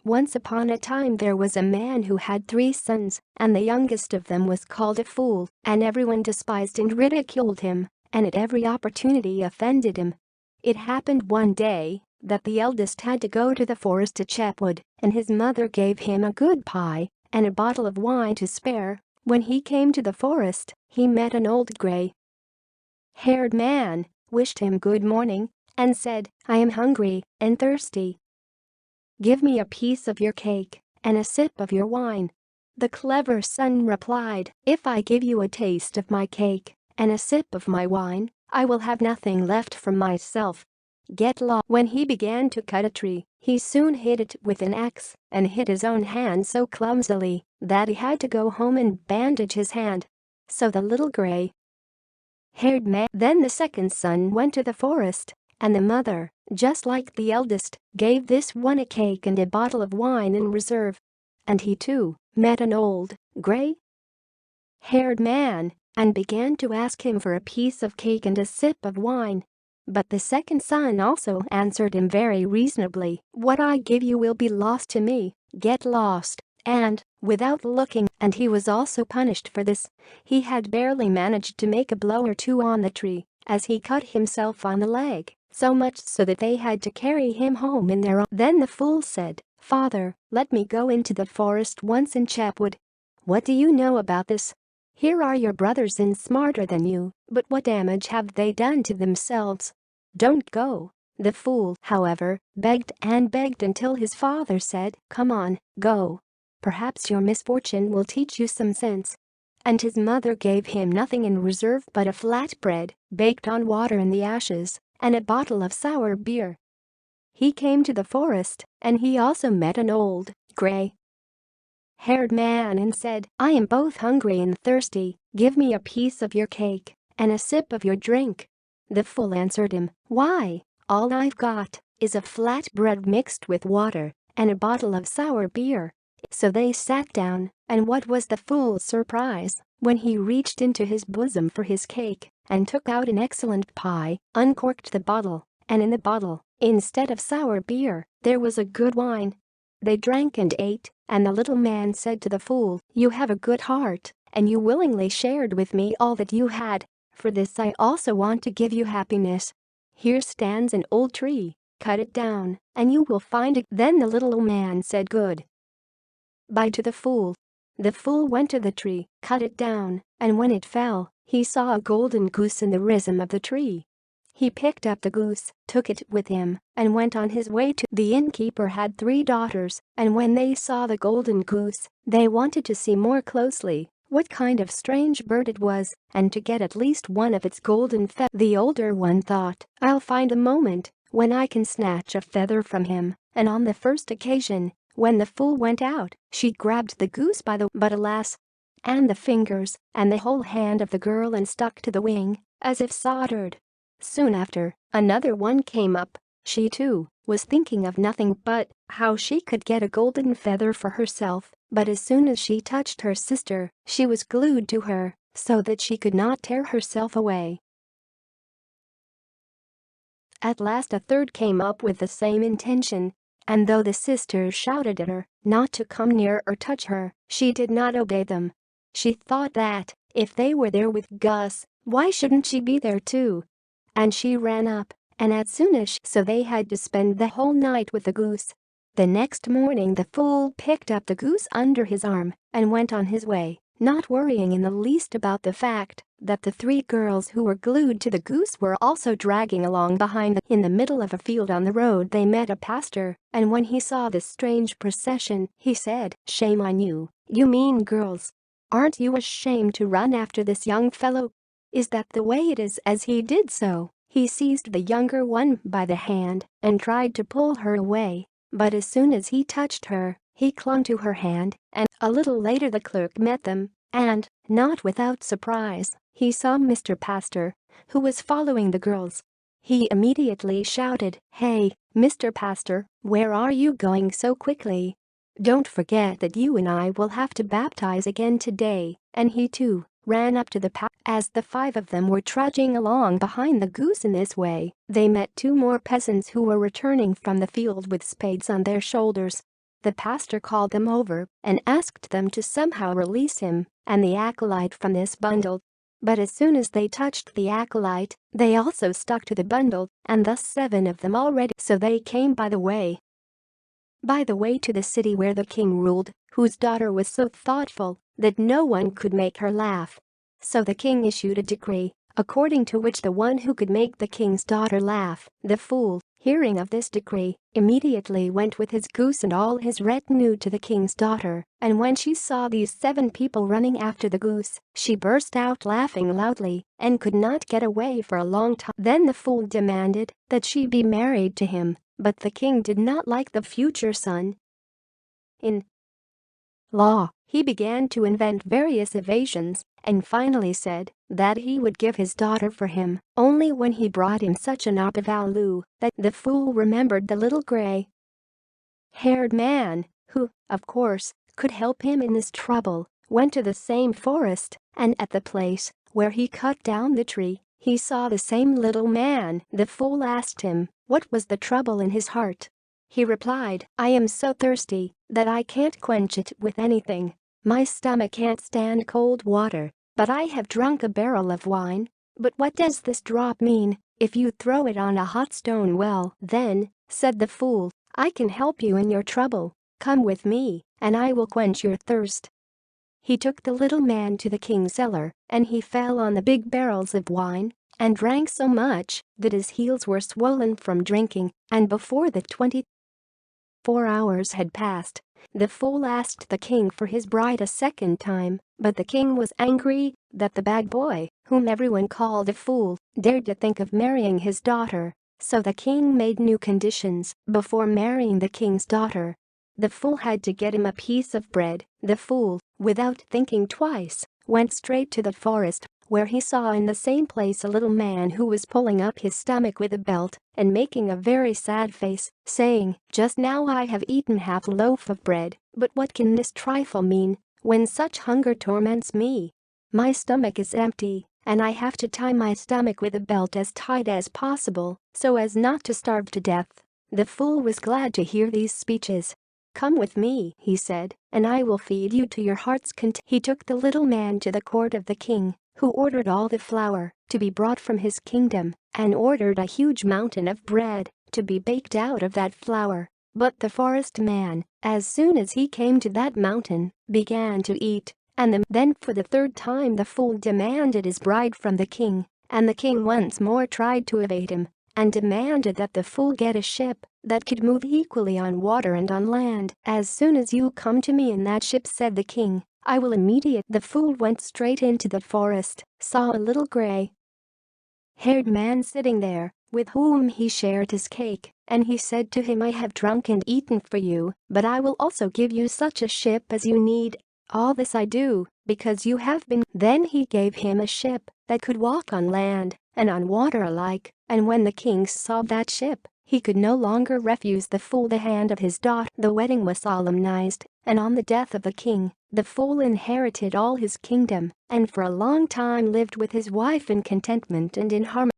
Once upon a time there was a man who had 3 sons, and the youngest of them was called a fool, and everyone despised and ridiculed him, and at every opportunity offended him. It happened one day that the eldest had to go to the forest to chop wood, and his mother gave him a good pie and a bottle of wine to spare. When he came to the forest, he met an old gray-haired man, wished him good morning, and said, "I am hungry and thirsty. Give me a piece of your cake and a sip of your wine." The clever son replied, "If I give you a taste of my cake and a sip of my wine, I will have nothing left for myself. Get lost." When he began to cut a tree, he soon hit it with an axe and hit his own hand so clumsily that he had to go home and bandage his hand. So the little gray-haired man. Then the second son went to the forest, and the mother, just like the eldest, gave this one a cake and a bottle of wine in reserve. And he too met an old, gray-haired man and began to ask him for a piece of cake and a sip of wine. But the second son also answered him very reasonably, "What I give you will be lost to me, get lost." And, without looking, and he was also punished for this, he had barely managed to make a blow or two on the tree, as he cut himself on the leg, so much so that they had to carry him home in their own. Then the fool said, "Father, let me go into the forest once and chop wood. What do you know about this? Here are your brothers and smarter than you, but what damage have they done to themselves? Don't go." The fool, however, begged and begged until his father said, "Come on, go. Perhaps your misfortune will teach you some sense." And his mother gave him nothing in reserve but a flatbread, baked on water in the ashes, and a bottle of sour beer. He came to the forest, and he also met an old, gray-haired man and said, "I am both hungry and thirsty, give me a piece of your cake and a sip of your drink." The fool answered him, "Why, all I've got is a flatbread mixed with water and a bottle of sour beer." So they sat down, and what was the fool's surprise when he reached into his bosom for his cake and took out an excellent pie, uncorked the bottle, and in the bottle, instead of sour beer, there was a good wine. They drank and ate, and the little man said to the fool, "You have a good heart, and you willingly shared with me all that you had. For this I also want to give you happiness. Here stands an old tree, cut it down, and you will find it." Then the little man said good bye to the fool. The fool went to the tree, cut it down, and when it fell, he saw a golden goose in the rhizome of the tree. He picked up the goose, took it with him, and went on his way to. The innkeeper had 3 daughters, and when they saw the golden goose, they wanted to see more closely what kind of strange bird it was, and to get at least one of its golden feathers. The older one thought, "I'll find a moment when I can snatch a feather from him," and on the first occasion, when the fool went out, she grabbed the goose by the but alas! And the fingers and the whole hand of the girl and stuck to the wing, as if soldered. Soon after, another one came up. She too was thinking of nothing but how she could get a golden feather for herself, but as soon as she touched her sister, she was glued to her, so that she could not tear herself away. At last a third came up with the same intention, and though the sisters shouted at her not to come near or touch her, she did not obey them. She thought that, if they were there with Gus, why shouldn't she be there too? And she ran up, and as soon as so they had to spend the whole night with the goose. The next morning the fool picked up the goose under his arm and went on his way, not worrying in the least about the fact that the 3 girls who were glued to the goose were also dragging along behind. In the middle of a field on the road they met a pastor, and when he saw this strange procession, he said, "Shame on you, you mean girls. Aren't you ashamed to run after this young fellow? Is that the way it is?" As he did so, he seized the younger one by the hand and tried to pull her away, but as soon as he touched her, he clung to her hand, and a little later the clerk met them, and, not without surprise, he saw Mr. Pastor, who was following the girls. He immediately shouted, "Hey, Mr. Pastor, where are you going so quickly? Don't forget that you and I will have to baptize again today." And he too ran up to the pastor. As the 5 of them were trudging along behind the goose in this way, they met 2 more peasants who were returning from the field with spades on their shoulders. the pastor called them over and asked them to somehow release him and the acolyte from this bundle. But as soon as they touched the acolyte, they also stuck to the bundle, and thus 7 of them already. So they came by the way to the city where the king ruled, whose daughter was so thoughtful that no one could make her laugh. So the king issued a decree, according to which the one who could make the king's daughter laugh, the fool, hearing of this decree, immediately went with his goose and all his retinue to the king's daughter, and when she saw these 7 people running after the goose, she burst out laughing loudly and could not get away for a long time. Then the fool demanded that she be married to him, but the king did not like the future son-in-law. He began to invent various evasions and finally said that he would give his daughter for him only when he brought him such an opavalu that the fool remembered the little gray-haired man, who, of course, could help him in this trouble, went to the same forest, and at the place where he cut down the tree, he saw the same little man. The fool asked him what was the trouble in his heart. He replied, "I am so thirsty that I can't quench it with anything. My stomach can't stand cold water, but I have drunk a barrel of wine. But what does this drop mean? If you throw it on a hot stone well, then," said the fool, "I can help you in your trouble. Come with me, and I will quench your thirst." He took the little man to the king's cellar, and he fell on the big barrels of wine and drank so much that his heels were swollen from drinking, and before the 24 hours had passed, the fool asked the king for his bride a second time, but the king was angry that the bad boy, whom everyone called a fool, dared to think of marrying his daughter, so the king made new conditions before marrying the king's daughter. The fool had to get him a piece of bread. The fool, without thinking twice, went straight to the forest, where he saw in the same place a little man who was pulling up his stomach with a belt and making a very sad face, saying, "Just now I have eaten half a loaf of bread, but what can this trifle mean when such hunger torments me? My stomach is empty, and I have to tie my stomach with a belt as tight as possible so as not to starve to death." The fool was glad to hear these speeches. "Come with me," he said, "and I will feed you to your heart's content." He took the little man to the court of the king, who ordered all the flour to be brought from his kingdom and ordered a huge mountain of bread to be baked out of that flour. But the forest man, as soon as he came to that mountain, began to eat, and then for the 3rd time the fool demanded his bride from the king, and the king once more tried to evade him and demanded that the fool get a ship that could move equally on water and on land. "As soon as you come to me in that ship," said the king, "I will immediately." The fool went straight into the forest, saw a little gray-haired man sitting there, with whom he shared his cake, and he said to him, "I have drunk and eaten for you, but I will also give you such a ship as you need. All this I do because you have been." Then he gave him a ship that could walk on land and on water alike, and when the king saw that ship, he could no longer refuse the fool the hand of his daughter. The wedding was solemnized, and on the death of the king, the fool inherited all his kingdom and for a long time lived with his wife in contentment and in harmony.